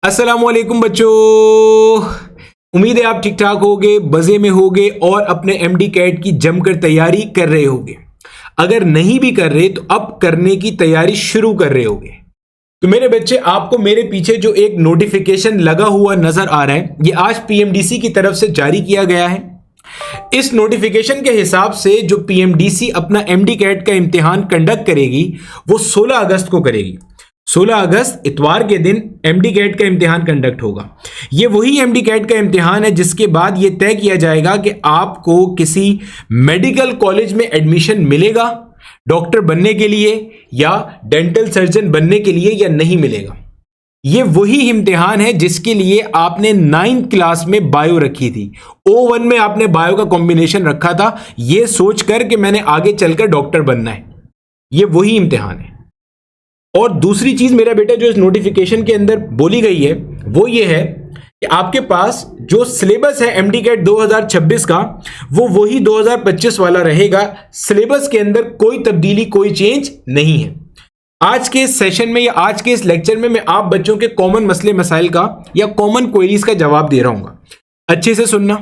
अस्सलामुअलैकुम बच्चों, उम्मीद है आप ठीक ठाक होगे, मजे में होगे और अपने एमडी कैट की जमकर तैयारी कर रहे होगे। अगर नहीं भी कर रहे तो अब करने की तैयारी शुरू कर रहे होगे। तो मेरे बच्चे, आपको मेरे पीछे जो एक नोटिफिकेशन लगा हुआ नजर आ रहा है, ये आज पीएमडीसी की तरफ से जारी किया गया है। इस नोटिफिकेशन के हिसाब से जो पीएमडीसी अपना एमडी कैट का इम्तिहान कंडक्ट करेगी वो 16 अगस्त को करेगी। 16 अगस्त इतवार के दिन एमडी कैट का इम्तिहान कंडक्ट होगा। ये वही एमडी कैट का इम्तिहान है जिसके बाद ये तय किया जाएगा कि आपको किसी मेडिकल कॉलेज में एडमिशन मिलेगा डॉक्टर बनने के लिए या डेंटल सर्जन बनने के लिए या नहीं मिलेगा। ये वही इम्तिहान है जिसके लिए आपने 9th क्लास में बायो रखी थी। O1 में आपने बायो का कॉम्बिनेशन रखा था, ये सोचकर कि मैंने आगे चलकर डॉक्टर बनना है। ये वही इम्तिहान है। और दूसरी चीज मेरा बेटा जो इस नोटिफिकेशन के अंदर बोली गई है वो ये है कि आपके पास जो सिलेबस है एमडी कैट 2026 का वो वही 2025 वाला रहेगा। सिलेबस के अंदर कोई तब्दीली, कोई चेंज नहीं है। आज के इस सेशन में या आज के इस लेक्चर में मैं आप बच्चों के कॉमन मसले मसाइल का या कॉमन क्वेरीज का जवाब दे रहा हूँ। अच्छे से सुनना,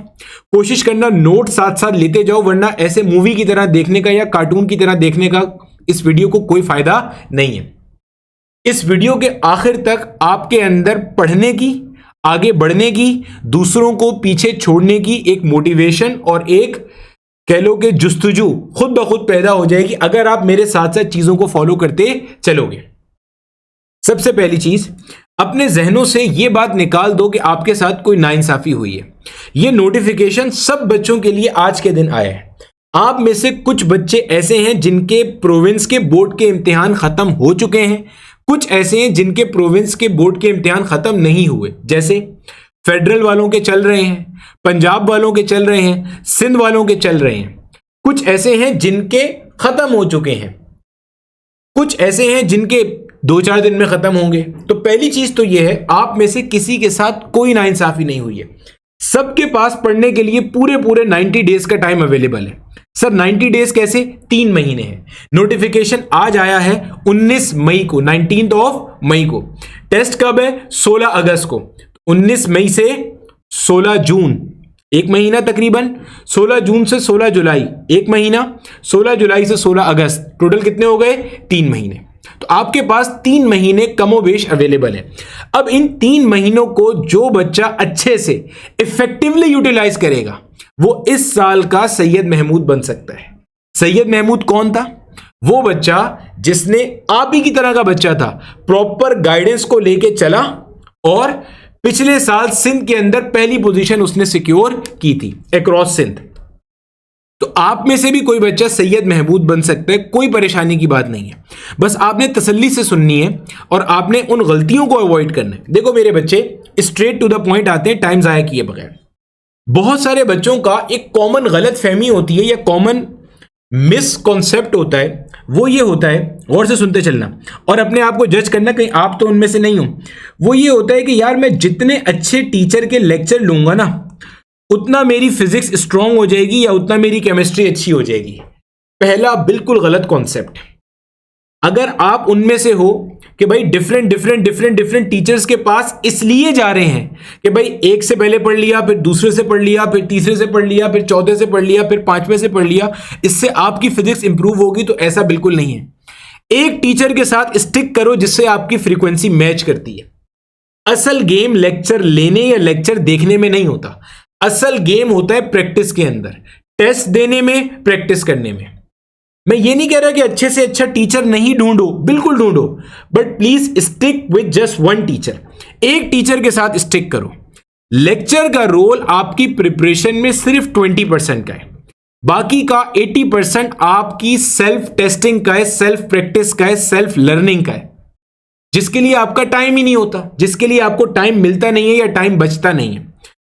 कोशिश करना नोट साथ साथ लेते जाओ, वरना ऐसे मूवी की तरह देखने का या कार्टून की तरह देखने का इस वीडियो को कोई फायदा नहीं है। इस वीडियो के आखिर तक आपके अंदर पढ़ने की, आगे बढ़ने की, दूसरों को पीछे छोड़ने की एक मोटिवेशन और एक कह लो कि जुस्तजू खुद ब खुद पैदा हो जाएगी अगर आप मेरे साथ साथ चीजों को फॉलो करते चलोगे। सबसे पहली चीज, अपने जहनों से यह बात निकाल दो कि आपके साथ कोई नाइंसाफी हुई है। यह नोटिफिकेशन सब बच्चों के लिए आज के दिन आया है। आप में से कुछ बच्चे ऐसे हैं जिनके प्रोविंस के बोर्ड के इम्तिहान खत्म हो चुके हैं, कुछ ऐसे हैं जिनके प्रोविंस के बोर्ड के इम्तिहान खत्म नहीं हुए। जैसे फेडरल वालों के चल रहे हैं, पंजाब वालों के चल रहे हैं, सिंध वालों के चल रहे हैं। कुछ ऐसे हैं जिनके खत्म हो चुके हैं, कुछ ऐसे हैं जिनके 2-4 दिन में खत्म होंगे। तो पहली चीज तो यह है, आप में से किसी के साथ कोई नाइंसाफी नहीं हुई है। सबके पास पढ़ने के लिए पूरे 90 डेज का टाइम अवेलेबल है। सर 90 डेज कैसे? 3 महीने हैं। नोटिफिकेशन आज आया है 19 मई को, 19 मई को। टेस्ट कब है? 16 अगस्त को। 19 मई से 16 जून, एक महीना तकरीबन। 16 जून से 16 जुलाई, एक महीना। 16 जुलाई से 16 अगस्त, टोटल कितने हो गए? 3 महीने। तो आपके पास 3 महीने कमोबेश अवेलेबल है। अब इन 3 महीनों को जो बच्चा अच्छे से इफेक्टिवली यूटिलाइज करेगा वो इस साल का सैयद महमूद बन सकता है। सैयद महमूद कौन था? वो बच्चा जिसने आप ही की तरह का बच्चा था, प्रॉपर गाइडेंस को लेके चला और पिछले साल सिंध के अंदर पहली पोजीशन उसने सिक्योर की थी अक्रॉस सिंध। तो आप में से भी कोई बच्चा सैयद महमूद बन सकता है, कोई परेशानी की बात नहीं है। बस आपने तसल्ली से सुननी है और आपने उन गलतियों को अवॉइड करना है। देखो मेरे बच्चे, स्ट्रेट टू द पॉइंट आते हैं, टाइम जाया किए बगैर। बहुत सारे बच्चों का एक कॉमन गलत फहमी होती है या कॉमन मिसकॉन्सेप्ट होता है, वो ये होता है, गौर से सुनते चलना और अपने आप को जज करना, कहीं आप तो उनमें से नहीं हो। वो ये होता है कि यार मैं जितने अच्छे टीचर के लेक्चर लूंगा ना उतना मेरी फिजिक्स स्ट्रांग हो जाएगी या उतना मेरी केमिस्ट्री अच्छी हो जाएगी। पहला बिल्कुल गलत कॉन्सेप्ट। अगर आप उनमें से हो कि भाई डिफरेंट टीचर्स के पास इसलिए जा रहे हैं कि भाई एक से पहले पढ़ लिया, फिर दूसरे से पढ़ लिया, फिर तीसरे से पढ़ लिया, फिर चौथे से पढ़ लिया, फिर 5वें से पढ़ लिया, इससे आपकी फिजिक्स इंप्रूव होगी, तो ऐसा बिल्कुल नहीं है। एक टीचर के साथ स्टिक करो जिससे आपकी फ्रीक्वेंसी मैच करती है। असल गेम लेक्चर लेने या लेक्चर देखने में नहीं होता, असल गेम होता है प्रैक्टिस के अंदर, टेस्ट देने में, प्रैक्टिस करने में। मैं ये नहीं कह रहा कि अच्छे से अच्छा टीचर नहीं ढूंढो, बिल्कुल ढूंढो, but please stick with just one teacher. एक टीचर के साथ स्टिक करो। लेक्चर का रोल आपकी प्रिपरेशन में सिर्फ 20% का है, बाकी का 80% आपकी सेल्फ टेस्टिंग का है, सेल्फ प्रैक्टिस का है, सेल्फ लर्निंग का है, जिसके लिए आपका टाइम ही नहीं होता, जिसके लिए आपको टाइम मिलता नहीं है या टाइम बचता नहीं है।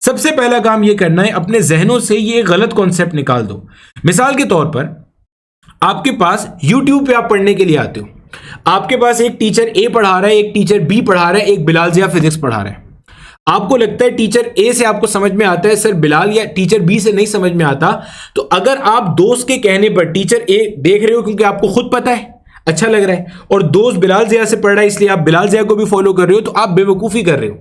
सबसे पहला काम यह करना है, अपने जहनों से ये गलत कॉन्सेप्ट निकाल दो। मिसाल के तौर पर आपके पास YouTube पे आप पढ़ने के लिए आते हो, आपके पास एक टीचर ए पढ़ा रहा है, एक टीचर बी पढ़ा रहा है, एक बिलाल जिया फिजिक्स पढ़ा रहा है। आपको लगता है टीचर ए से आपको समझ में आता है सर बिलाल, या टीचर बी से नहीं समझ में आता। तो अगर आप दोस्त के कहने पर टीचर ए देख रहे हो क्योंकि आपको खुद पता है, अच्छा लग रहा है, और दोस्त बिलाल जिया से पढ़ रहा है इसलिए आप बिलाल जिया को भी फॉलो कर रहे हो, तो आप बेवकूफ़ी कर रहे हो।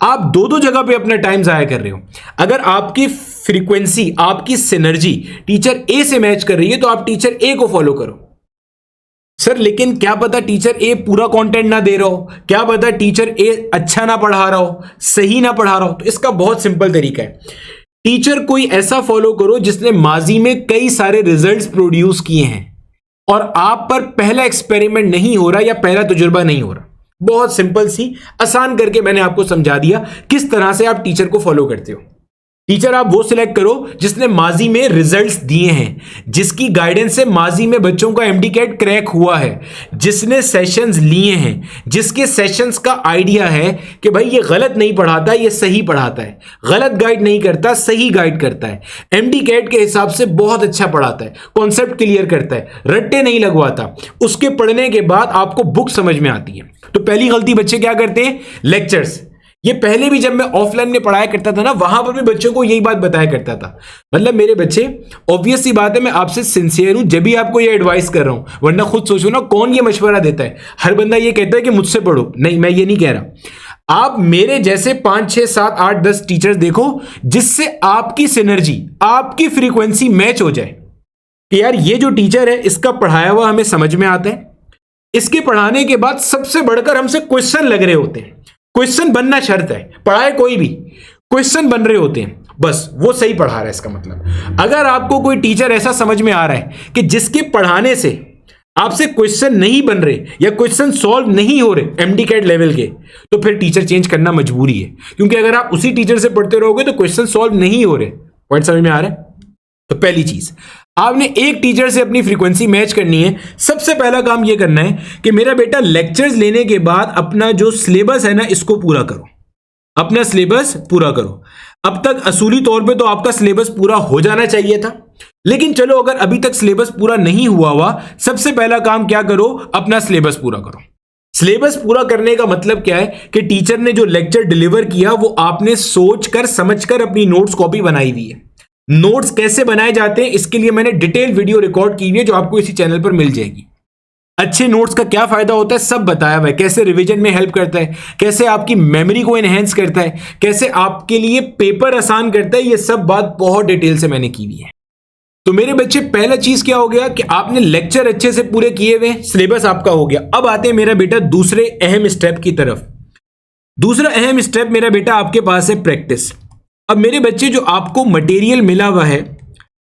आप दो दो जगह पे अपना टाइम जाया कर रहे हो। अगर आपकी फ्रीक्वेंसी, आपकी सिनर्जी टीचर ए से मैच कर रही है तो आप टीचर ए को फॉलो करो। सर लेकिन क्या पता टीचर ए पूरा कंटेंट ना दे रहा हो, क्या पता टीचर ए अच्छा ना पढ़ा रहा हो, सही ना पढ़ा रहा हो। तो इसका बहुत सिंपल तरीका है, टीचर कोई ऐसा फॉलो करो जिसने माजी में कई सारे रिजल्ट्स प्रोड्यूस किए हैं और आप पर पहला एक्सपेरिमेंट नहीं हो रहा या पहला तजुर्बा नहीं हो रहा। बहुत सिंपल सी आसान करके मैंने आपको समझा दिया किस तरह से आप टीचर को फॉलो करते हो। टीचर आप वो सिलेक्ट करो जिसने माजी में रिजल्ट्स दिए हैं, जिसकी गाइडेंस से माजी में बच्चों का एमडी कैट क्रैक हुआ है, जिसने सेशंस लिए हैं, जिसके सेशंस का आइडिया है कि भाई ये गलत नहीं पढ़ाता, ये सही पढ़ाता है, गलत गाइड नहीं करता, सही गाइड करता है, एमडी कैट के हिसाब से बहुत अच्छा पढ़ाता है, कॉन्सेप्ट क्लियर करता है, रट्टे नहीं लगवाता। उसके पढ़ने के बाद आपको बुक समझ में आती है। तो पहली गलती बच्चे क्या करते हैं, लेक्चर्स। ये पहले भी जब मैं ऑफलाइन में पढ़ाया करता था ना, वहां पर भी बच्चों को यही बात बताया करता था। मतलब मेरे बच्चे, ऑब्वियस सी बात है मैं आपसे सिंसियर हूं जब भी आपको ये एडवाइस कर रहा हूं, वरना खुद सोचो ना कौन ये मशवरा देता है। हर बंदा ये कहता है कि मुझसे पढ़ो, नहीं मैं ये नहीं कह रहा। आप मेरे जैसे 5 6 7 8 10 टीचर्स देखो जिससे आपकी सिनर्जी, आपकी फ्रीक्वेंसी मैच हो जाए कि यार ये जो टीचर है इसका पढ़ाया हुआ हमें समझ में आता है, इसके पढ़ाने के बाद सबसे बढ़कर हमसे क्वेश्चन लग रहे होते हैं। क्वेश्चन बनना शर्त है, पढ़ाए कोई भी, क्वेश्चन बन रहे होते हैं, बस वो सही पढ़ा रहा है इसका मतलब। अगर आपको कोई टीचर ऐसा समझ में आ रहा है कि जिसके पढ़ाने से आपसे क्वेश्चन नहीं बन रहे या क्वेश्चन सॉल्व नहीं हो रहे एमडी कैट लेवल के, तो फिर टीचर चेंज करना मजबूरी है। क्योंकि अगर आप उसी टीचर से पढ़ते रहोगे तो क्वेश्चन सॉल्व नहीं हो रहे। पॉइंट समझ में आ रहा है? तो पहली चीज, आपने एक टीचर से अपनी फ्रीक्वेंसी मैच करनी है। सबसे पहला काम यह करना है कि मेरा बेटा लेक्चर्स लेने के बाद अपना जो सिलेबस है ना, इसको पूरा करो, अपना सिलेबस पूरा करो। अब तक असूली तौर पे तो आपका सिलेबस पूरा हो जाना चाहिए था, लेकिन चलो अगर अभी तक सिलेबस पूरा नहीं हुआ, सबसे पहला काम क्या करो, अपना सिलेबस पूरा करो। सिलेबस पूरा करने का मतलब क्या है कि टीचर ने जो लेक्चर डिलीवर किया वो आपने सोचकर समझकर अपनी नोट्स कॉपी बनाई हुई है। नोट्स कैसे बनाए जाते हैं इसके लिए मैंने डिटेल वीडियो रिकॉर्ड की हुई है जो आपको इसी चैनल पर मिल जाएगी। अच्छे नोट्स का क्या फायदा होता है सब बताया हुआ है, कैसे रिवीजन में हेल्प करता है, कैसे आपकी मेमोरी को एनहेंस करता है, कैसे आपके लिए पेपर आसान करता है, ये सब बात बहुत डिटेल से मैंने की हुई है। तो मेरे बच्चे, पहला चीज क्या हो गया कि आपने लेक्चर अच्छे से पूरे किए हुए, सिलेबस आपका हो गया। अब आते हैं मेरा बेटा दूसरे अहम स्टेप की तरफ। दूसरा अहम स्टेप मेरा बेटा आपके पास है प्रैक्टिस। अब मेरे बच्चे, जो आपको मटेरियल मिला हुआ है,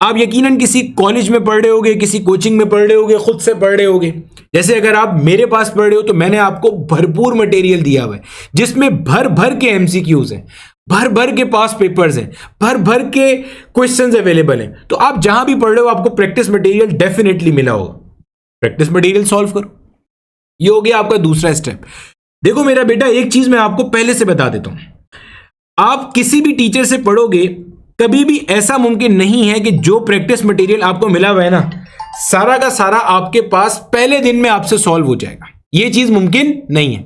आप यकीनन किसी कॉलेज में पढ़ रहे होगे, किसी कोचिंग में पढ़ रहे होगे, खुद से पढ़ रहे होगे। जैसे अगर आप मेरे पास पढ़ रहे हो तो मैंने आपको भरपूर मटेरियल दिया हुआ है जिसमें भर भर के एमसीक्यूज हैं, भर भर के पास पेपर्स हैं, भर भर के क्वेश्चंस अवेलेबल हैं। तो आप जहां भी पढ़ रहे हो आपको प्रैक्टिस मटेरियल डेफिनेटली मिला होगा। प्रैक्टिस मटेरियल सॉल्व करो, ये हो गया आपका दूसरा स्टेप। देखो मेरा बेटा, एक चीज मैं आपको पहले से बता देता हूं, आप किसी भी टीचर से पढ़ोगे कभी भी ऐसा मुमकिन नहीं है कि जो प्रैक्टिस मटेरियल आपको मिला हुआ है ना, सारा का सारा आपके पास पहले दिन में आपसे सॉल्व हो जाएगा। यह चीज मुमकिन नहीं है।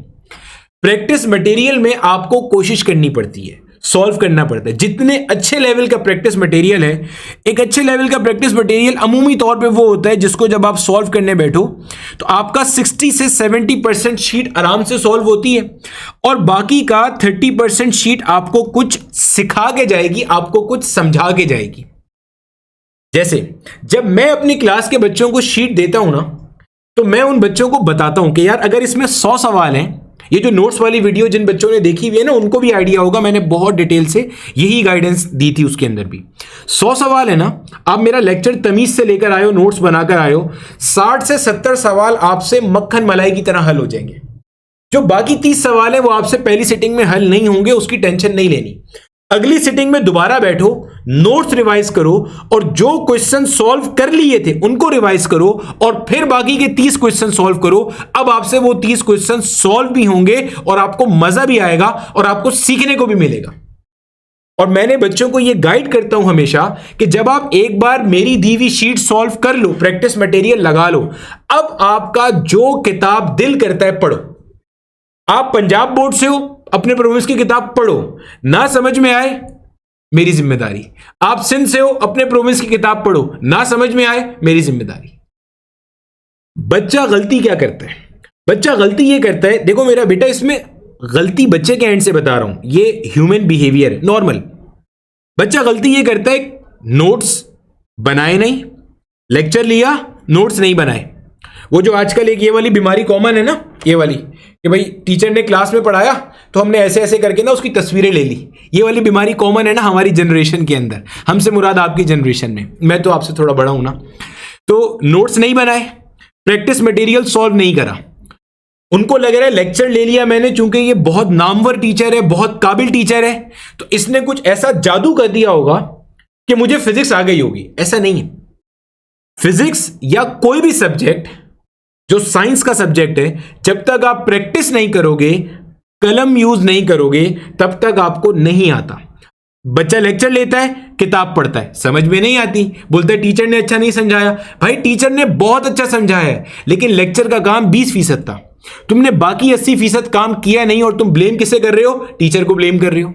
प्रैक्टिस मटेरियल में आपको कोशिश करनी पड़ती है, सॉल्व करना पड़ता है। जितने अच्छे लेवल का प्रैक्टिस मटेरियल है, एक अच्छे लेवल का प्रैक्टिस मटेरियल अमूमी तौर पे वो होता है जिसको जब आप सॉल्व करने बैठो तो आपका 60 से 70% शीट आराम से सॉल्व होती है और बाकी का 30% शीट आपको कुछ सिखा के जाएगी, आपको कुछ समझा के जाएगी। जैसे जब मैं अपनी क्लास के बच्चों को शीट देता हूं ना, तो मैं उन बच्चों को बताता हूं कि यार अगर इसमें 100 सवाल हैं, ये जो नोट्स वाली वीडियो जिन बच्चों ने देखी हुई है ना, उनको भी आइडिया होगा, मैंने बहुत डिटेल से यही गाइडेंस दी थी उसके अंदर भी। 100 सवाल है ना, आप मेरा लेक्चर तमीज से लेकर आए हो, नोट्स बनाकर आए हो, 60 से 70 सवाल आपसे मक्खन मलाई की तरह हल हो जाएंगे। जो बाकी 30 सवाल है वो आपसे पहली सिटिंग में हल नहीं होंगे, उसकी टेंशन नहीं लेनी। अगली सिटिंग में दोबारा बैठो, नोट्स रिवाइज करो और जो क्वेश्चन सॉल्व कर लिए थे उनको रिवाइज करो और फिर बाकी के 30 क्वेश्चन सॉल्व करो। अब आपसे वो 30 क्वेश्चन सॉल्व भी होंगे और आपको मजा भी आएगा और आपको सीखने को भी मिलेगा। और मैंने बच्चों को यह गाइड करता हूं हमेशा कि जब आप एक बार मेरी दी हुई शीट सॉल्व कर लो, प्रैक्टिस मटेरियल लगा लो, अब आपका जो किताब दिल करता है पढ़ो। आप पंजाब बोर्ड से हो, अपने प्रोविंस की किताब पढ़ो, ना समझ में आए मेरी जिम्मेदारी। आप सिंध से हो, अपने प्रोविंस की किताब पढ़ो, ना समझ में आए मेरी जिम्मेदारी। बच्चा गलती क्या करता है? बच्चा गलती ये करता है, देखो मेरा बेटा, इसमें गलती बच्चे के एंड से बता रहा हूं, ये ह्यूमन बिहेवियर है, नॉर्मल। बच्चा गलती ये करता है, नोट्स बनाए नहीं, लेक्चर लिया, नोट्स नहीं बनाए। वो जो आजकल एक ये वाली बीमारी कॉमन है ना, ये वाली कि भाई टीचर ने क्लास में पढ़ाया तो हमने ऐसे ऐसे करके ना उसकी तस्वीरें ले ली। ये वाली बीमारी कॉमन है ना हमारी जनरेशन के अंदर, हमसे मुराद आपकी जनरेशन में, मैं तो आपसे थोड़ा बड़ा हूं ना। तो नोट्स नहीं बनाए, प्रैक्टिस मटेरियल सॉल्व नहीं करा, उनको लग रहा है लेक्चर ले लिया मैंने, चूंकि ये बहुत नामवर टीचर है, बहुत काबिल टीचर है, तो इसने कुछ ऐसा जादू कर दिया होगा कि मुझे फिजिक्स आ गई होगी। ऐसा नहीं है। फिजिक्स या कोई भी सब्जेक्ट जो साइंस का सब्जेक्ट है, जब तक आप प्रैक्टिस नहीं करोगे, कलम यूज नहीं करोगे, तब तक आपको नहीं आता। बच्चा लेक्चर लेता है, किताब पढ़ता है, समझ में नहीं आती, बोलता है टीचर ने अच्छा नहीं समझाया। भाई टीचर ने बहुत अच्छा समझाया है, लेकिन लेक्चर का काम 20% था, तुमने बाकी 80% काम किया नहीं, और तुम ब्लेम किसे कर रहे हो? टीचर को ब्लेम कर रहे हो।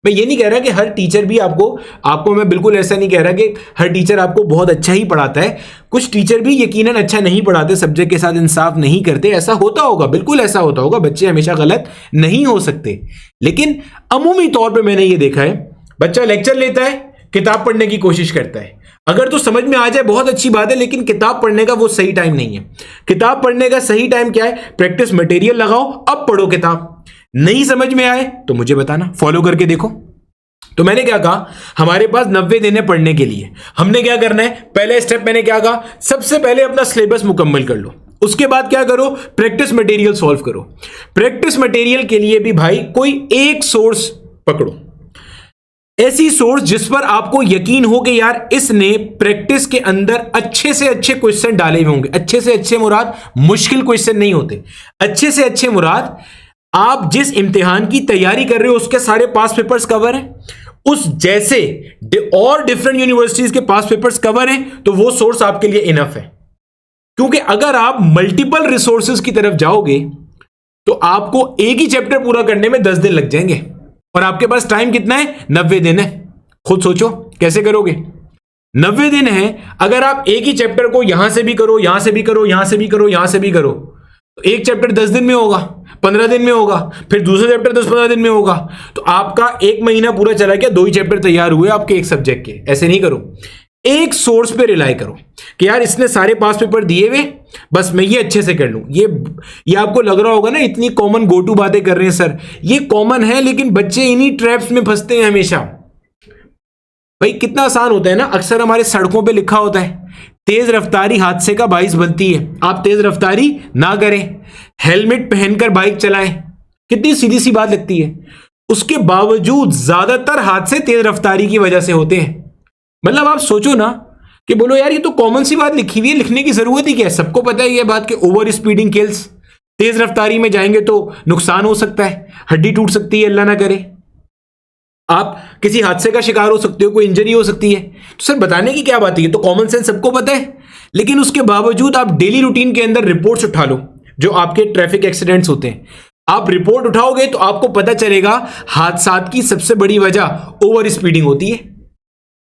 मैं ये नहीं कह रहा कि हर टीचर भी आपको मैं बिल्कुल ऐसा नहीं कह रहा कि हर टीचर आपको बहुत अच्छा ही पढ़ाता है। कुछ टीचर भी यकीनन अच्छा नहीं पढ़ाते, सब्जेक्ट के साथ इंसाफ नहीं करते, ऐसा होता होगा, बिल्कुल ऐसा होता होगा। बच्चे हमेशा गलत नहीं हो सकते, लेकिन अमूमी तौर पे मैंने ये देखा है, बच्चा लेक्चर लेता है, किताब पढ़ने की कोशिश करता है। अगर तो समझ में आ जाए बहुत अच्छी बात है, लेकिन किताब पढ़ने का वो सही टाइम नहीं है। किताब पढ़ने का सही टाइम क्या है? प्रैक्टिस मटेरियल लगाओ, अब पढ़ो किताब। नहीं समझ में आए तो मुझे बताना, फॉलो करके देखो। तो मैंने क्या कहा, हमारे पास 90 दिन है पढ़ने के लिए। हमने क्या करना है? पहले स्टेप मैंने क्या कहा, सबसे पहले अपना सिलेबस मुकम्मल कर लो। उसके बाद क्या करो? प्रैक्टिस मटेरियल सॉल्व करो। प्रैक्टिस मटेरियल के लिए भी भाई कोई एक सोर्स पकड़ो, ऐसी सोर्स जिस पर आपको यकीन हो कि यार इसने प्रैक्टिस के अंदर अच्छे से अच्छे क्वेश्चन डाले हुए होंगे। अच्छे से अच्छे मुराद मुश्किल क्वेश्चन नहीं होते, अच्छे से अच्छे मुराद आप जिस इम्तिहान की तैयारी कर रहे हो उसके सारे पास पेपर्स कवर हैं, उस जैसे और डिफरेंट यूनिवर्सिटीज के पास पेपर्स कवर हैं, तो वो सोर्स आपके लिए इनफ है। क्योंकि अगर आप मल्टीपल रिसोर्सेज की तरफ जाओगे तो आपको एक ही चैप्टर पूरा करने में 10 दिन लग जाएंगे, और आपके पास टाइम कितना है? 90 दिन है। खुद सोचो कैसे करोगे? 90 दिन है, अगर आप एक ही चैप्टर को यहां से भी करो, यहां से भी करो, यहां से भी करो, यहां से भी करो, तो एक चैप्टर 10 दिन में होगा, 15 दिन में होगा, फिर दूसरा चैप्टर 10-15 दिन में होगा, तो आपका एक महीना पूरा चला गया, 2 ही चैप्टर तैयार हुए आपके एक सब्जेक्ट के। ऐसे नहीं करो, एक सोर्स पे रिलाई करो कि यार इसने सारे पास पेपर दिए हुए, बस मैं ये अच्छे से कर लूं। ये आपको लग रहा होगा ना इतनी कॉमन गो टू बातें कर रहे हैं सर, ये कॉमन है, लेकिन बच्चे इन्हीं ट्रैप्स में फंसते हैं हमेशा। भाई कितना आसान होता है ना, अक्सर हमारे सड़कों पे लिखा होता है तेज रफ्तारी हादसे का बाइस बनती है, आप तेज रफ्तारी ना करें, हेलमेट पहनकर बाइक चलाएं। कितनी सीधी सी बात लगती है, उसके बावजूद ज्यादातर हादसे तेज रफ्तारी की वजह से होते हैं। मतलब आप सोचो ना कि बोलो यार ये तो कॉमन सी बात लिखी हुई है, लिखने की जरूरत ही क्या है? सबको पता है ये बात कि ओवर स्पीडिंग किल्स, तेज रफ्तारी में जाएंगे तो नुकसान हो सकता है, हड्डी टूट सकती है, अल्लाह ना करे, आप किसी हादसे का शिकार हो सकते हो, कोई इंजरी हो सकती है। तो सर बताने की क्या बात है, ये तो कॉमन सेंस सबको पता है। लेकिन उसके बावजूद आप डेली रूटीन के अंदर रिपोर्ट्स उठा लो, जो आपके ट्रैफिक एक्सीडेंट्स होते हैं, आप रिपोर्ट उठाओगे तो आपको पता चलेगा हादसात की सबसे बड़ी वजह ओवर स्पीडिंग होती है।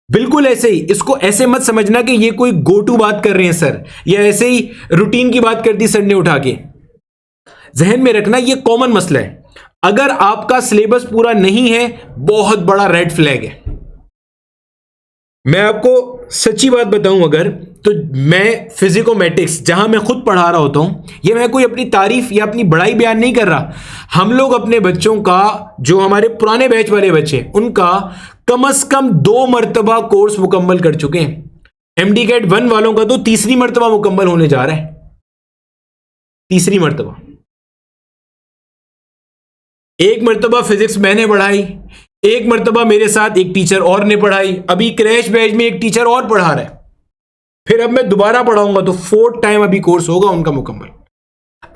बिल्कुल ऐसे ही, इसको ऐसे मत समझना कि ये कोई गो टू बात कर रहे हैं सर, या ऐसे ही रूटीन की बात कर दी सर ने उठा के। जहन में रखना ये कॉमन मसला है। अगर आपका सिलेबस पूरा नहीं है, बहुत बड़ा रेड फ्लैग है। मैं आपको सच्ची बात बताऊं अगर, तो मैं फिजिकोमेटिक्स जहां मैं खुद पढ़ा रहा होता हूं, ये मैं कोई अपनी तारीफ या अपनी बड़ाई बयान नहीं कर रहा, हम लोग अपने बच्चों का, जो हमारे पुराने बैच वाले बच्चे, उनका कम से कम 2 मरतबा कोर्स मुकम्मल कर चुके हैं। एमडी कैट 1 वालों का तो 3री मरतबा मुकम्मल होने जा रहा है, 3री मरतबा। 1 मरतबा फिजिक्स मैंने पढ़ाई, 1 मरतबा मेरे साथ एक टीचर और ने पढ़ाई, अभी क्रैश बैच में एक टीचर और पढ़ा रहा है, फिर अब मैं दोबारा पढ़ाऊंगा, तो 4th टाइम अभी कोर्स होगा उनका मुकम्मल।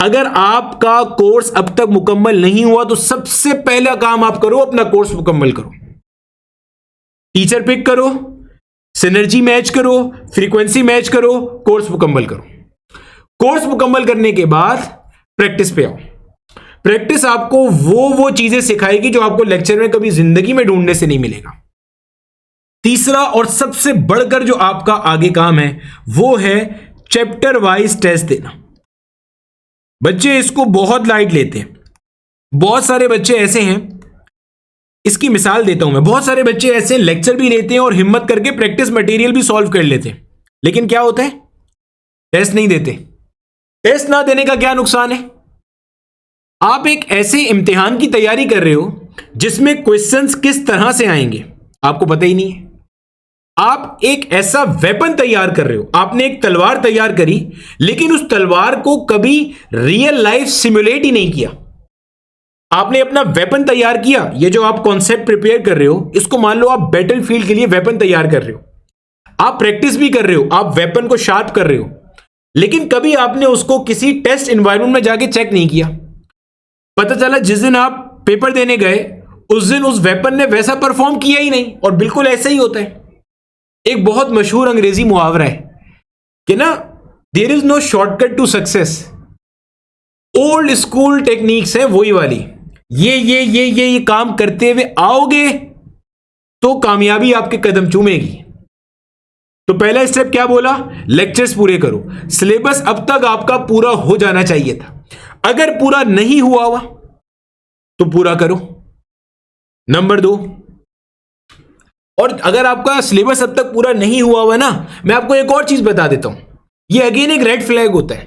अगर आपका कोर्स अब तक मुकम्मल नहीं हुआ तो सबसे पहला काम आप करो, अपना कोर्स मुकम्मल करो। टीचर पिक करो, सिनर्जी मैच करो, फ्रीक्वेंसी मैच करो, कोर्स मुकम्मल करो। कोर्स मुकम्मल करने के बाद प्रैक्टिस पे आओ। प्रैक्टिस आपको वो चीजें सिखाएगी जो आपको लेक्चर में कभी जिंदगी में ढूंढने से नहीं मिलेगा। तीसरा और सबसे बढ़कर जो आपका आगे काम है वो है चैप्टर वाइज टेस्ट देना। बच्चे इसको बहुत लाइट लेते हैं, बहुत सारे बच्चे ऐसे हैं, इसकी मिसाल देता हूं मैं, बहुत सारे बच्चे ऐसे लेक्चर भी लेते हैं और हिम्मत करके प्रैक्टिस मटेरियल भी सॉल्व कर लेते हैं, लेकिन क्या होता है, टेस्ट नहीं देते। टेस्ट ना देने का क्या नुकसान है? आप एक ऐसे इम्तिहान की तैयारी कर रहे हो जिसमें क्वेश्चंस किस तरह से आएंगे आपको पता ही नहीं है। आप एक ऐसा वेपन तैयार कर रहे हो, आपने एक तलवार तैयार करी, लेकिन उस तलवार को कभी रियल लाइफ सिमुलेट ही नहीं किया। आपने अपना वेपन तैयार किया, ये जो आप कॉन्सेप्ट प्रिपेयर कर रहे हो, इसको मान लो आप बैटलफील्ड के लिए वेपन तैयार कर रहे हो, आप प्रैक्टिस भी कर रहे हो, आप वेपन को शार्प कर रहे हो, लेकिन कभी आपने उसको किसी टेस्ट एनवायरनमेंट में जाके चेक नहीं किया। पता चला जिस दिन आप पेपर देने गए उस दिन उस वेपन ने वैसा परफॉर्म किया ही नहीं, और बिल्कुल ऐसा ही होता है। एक बहुत मशहूर अंग्रेजी मुहावरा है कि ना, there is no shortcut to success. Old school techniques है वही वाली, ये काम करते हुए आओगे तो कामयाबी आपके कदम चूमेगी। तो पहला स्टेप क्या बोला, लेक्चर्स पूरे करो। सिलेबस अब तक आपका पूरा हो जाना चाहिए था, अगर पूरा नहीं हुआ हुआ तो पूरा करो। नंबर 2, और अगर आपका सिलेबस अब तक पूरा नहीं हुआ हुआ ना, मैं आपको एक और चीज बता देता हूं, ये अगेन एक रेड फ्लैग होता है।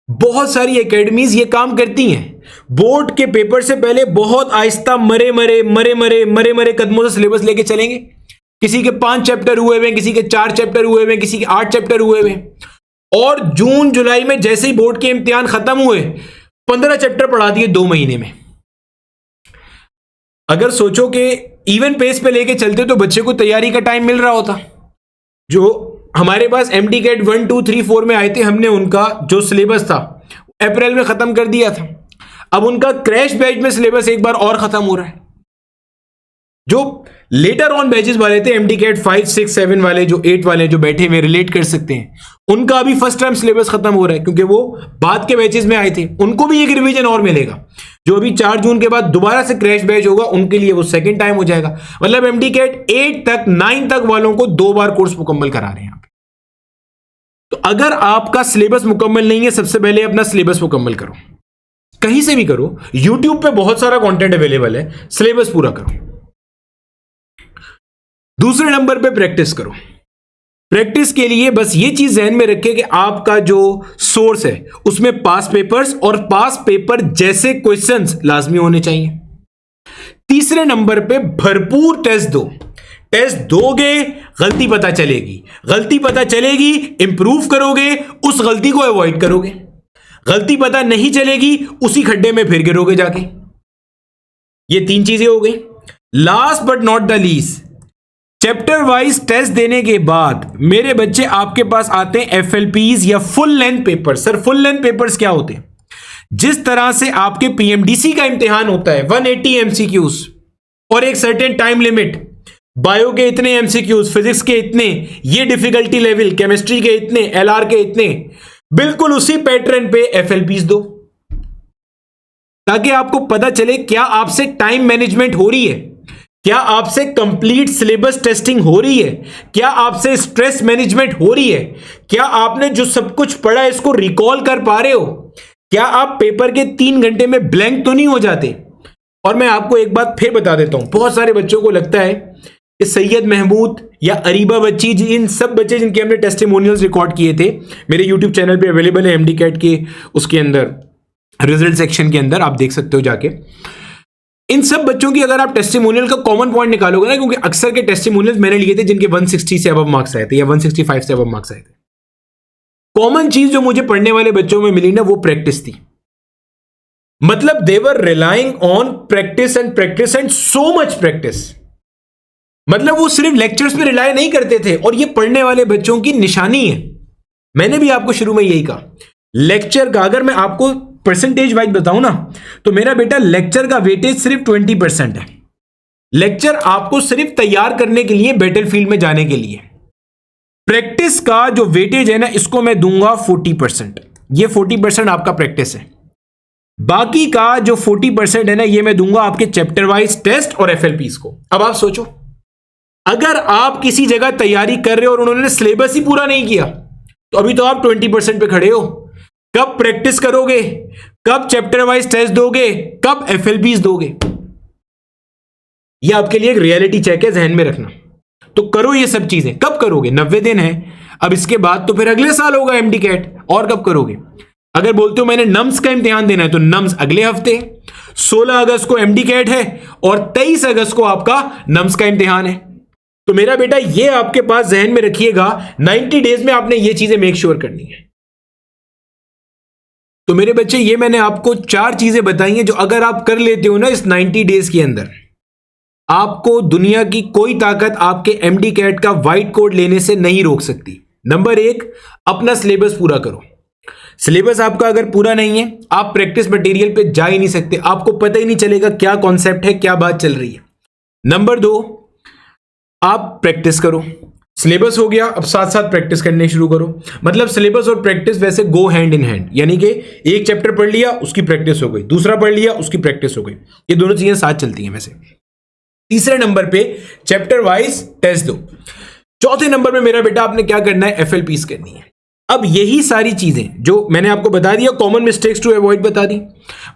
बहुत सारी एकेडमीज ये काम करती हैं, बोर्ड के पेपर से पहले बहुत आहिस्ता मरे मरे कदमों से सिलेबस लेके चलेंगे। किसी के 5 चैप्टर हुए हुए, किसी के 4 चैप्टर हुए हुए, किसी के 8 चैप्टर हुए हुए, और जून जुलाई में जैसे ही बोर्ड के इम्तिहान खत्म हुए 15 चैप्टर पढ़ा दिए 2 महीने में। अगर सोचो कि इवन पेस पे लेके चलते तो बच्चे को तैयारी का टाइम मिल रहा होता। जो हमारे पास एमडी कैट 1, 2, 3, 4 में आए थे, हमने उनका जो सिलेबस था अप्रैल में खत्म कर दिया था। अब उनका क्रैश बैच में सिलेबस एक बार और खत्म हो रहा है। जो लेटर ऑन बैचेस वाले थे, एमडी कैट 5, 6, 7 वाले, जो 8 वाले जो बैठे हुए रिलेट कर सकते हैं, उनका अभी फर्स्ट टाइम सिलेबस खत्म हो रहा है, क्योंकि वो बाद के बैचेस में आए थे। उनको भी एक रिवीजन और मिलेगा। जो अभी 4 जून के बाद दोबारा से क्रैश बैच होगा, उनके लिए वो सेकंड टाइम हो जाएगा। मतलब एमडी कैट 8 तक 9 तक वालों को 2 बार कोर्स मुकम्मल करा रहे हैं यहाँ पे। तो अगर आपका सिलेबस मुकम्मल नहीं है, सबसे पहले अपना सिलेबस मुकम्मल करो, कहीं से भी करो। यूट्यूब पे बहुत सारा कंटेंट अवेलेबल है, सिलेबस पूरा करो। दूसरे नंबर पे प्रैक्टिस करो। प्रैक्टिस के लिए बस ये चीज ध्यान में रखें कि आपका जो सोर्स है उसमें पास पेपर्स और पास पेपर जैसे क्वेश्चंस लाजमी होने चाहिए। तीसरे नंबर पे भरपूर टेस्ट दो। टेस्ट दोगे, गलती पता चलेगी, गलती पता चलेगी, इंप्रूव करोगे, उस गलती को अवॉइड करोगे। गलती पता नहीं चलेगी, उसी खड्डे में फिर गिरोगे जाके। ये 3 चीजें हो गई। Last but not the least, chapter wise test देने के बाद मेरे बच्चे आपके पास आते हैं एफएलपीज या full length paper. Sir full length papers क्या होते हैं? जिस तरह से आपके पीएमडीसी का इम्तिहान होता है 180 एमसीक्यूज और एक सर्टेन टाइम लिमिट, बायो के इतने एमसीक्यूज, फिजिक्स के इतने, ये डिफिकल्टी लेवल, केमिस्ट्री के इतने, एलआर के इतने, बिल्कुल उसी पैटर्न पे एफएलपीज दो, ताकि आपको पता चले क्या आपसे टाइम मैनेजमेंट हो रही है, क्या आपसे कंप्लीट सिलेबस टेस्टिंग हो रही है, क्या आपसे स्ट्रेस मैनेजमेंट हो रही है, क्या आपने जो सब कुछ पढ़ा है इसको रिकॉल कर पा रहे हो, क्या आप पेपर के 3 घंटे में ब्लैंक तो नहीं हो जाते। और मैं आपको एक बात फिर बता देता हूं, बहुत सारे बच्चों को लगता है कि सैयद महमूद या अरीबा बच्ची, इन सब बच्चे जिनके हमने टेस्टिमोनियल्स रिकॉर्ड किए थे, मेरे यूट्यूब चैनल पे अवेलेबल है, एमडी कैट के उसके अंदर रिजल्ट सेक्शन के अंदर आप देख सकते हो जाके। इन सब बच्चों की अगर आप टेस्टिमोनियल का कॉमन पॉइंट निकालोगे ना, क्योंकि अक्सर के टेस्टिमोनियल्स मैंने लिए थे जिनके 160 से अबव मार्क्स आए थे या 165 से अबव मार्क्स आए थे, कॉमन चीज जो मुझे पढ़ने वाले बच्चों में मिली ना, वो प्रैक्टिस थी। मतलब they were relying on practice and so much practice. मतलब वो सिर्फ लेक्चर्स पे रिलाय नहीं करते थे, और ये पढ़ने वाले बच्चों की निशानी है। मैंने भी आपको शुरू में यही कहा, लेक्चर का अगर मैं आपको परसेंटेज वाइज बताऊं ना, तो मेरा बेटा लेक्चर का वेटेज सिर्फ 20% है। लेक्चर आपको सिर्फ तैयार करने के लिए, बैटलफील्ड में जाने के लिए। प्रैक्टिस का जो वेटेज है ना, इसको मैं दूंगा 40%। ये 40% आपका प्रैक्टिस है। बाकी का जो 40% है ना, ये मैं दूंगा आपके चैप्टर वाइज टेस्ट और एफएलपीज को। अब आप सोचो, अगर आप किसी जगह तैयारी कर रहे हो और उन्होंने सिलेबस ही पूरा नहीं किया, तो अभी तो आप 20% पे खड़े हो। कब प्रैक्टिस करोगे, कब चैप्टर वाइज टेस्ट दोगे, कब एफएलपीज दोगे, यह आपके लिए एक रियलिटी चेक है, ध्यान में रखना। तो करो ये सब चीजें। कब करोगे, 90 दिन है, अब इसके बाद तो फिर अगले साल होगा एमडी कैट, और कब करोगे। अगर बोलते हो मैंने नम्स का इम्तिहान देना है तो नम्स अगले हफ्ते, 16 अगस्त को एमडी कैट है और 23 अगस्त को आपका नम्स का इम्तिहान है। तो मेरा बेटा ये आपके पास जहन में रखिएगा, 90 डेज में आपने ये चीजें मेक श्योर करनी है। तो मेरे बच्चे ये मैंने आपको 4 चीजें बताई हैं जो अगर आप कर लेते हो ना इस 90 डेज के अंदर, आपको दुनिया की कोई ताकत आपके एमडी कैट का व्हाइट कोड लेने से नहीं रोक सकती। नंबर 1, अपना सिलेबस पूरा करो। सिलेबस आपका अगर पूरा नहीं है, आप प्रैक्टिस मटेरियल पे जा ही नहीं सकते, आपको पता ही नहीं चलेगा क्या कॉन्सेप्ट है, क्या बात चल रही है। नंबर 2, आप प्रैक्टिस करो। सिलेबस हो गया, अब साथ साथ प्रैक्टिस करने शुरू करो। मतलब सिलेबस और प्रैक्टिस वैसे गो हैंड इन हैंड, यानी कि एक चैप्टर पढ़ लिया उसकी प्रैक्टिस हो गई, दूसरा पढ़ लिया उसकी प्रैक्टिस हो गई, ये दोनों चीजें साथ चलती हैं वैसे। तीसरे नंबर पे चैप्टर वाइज टेस्ट दो। चौथे नंबर पे मेरा बेटा आपने क्या करना है, एफएलपीस करनी है। अब यही सारी चीजें जो मैंने आपको बता दिया, कॉमन मिस्टेक्स टू अवॉइड बता दी।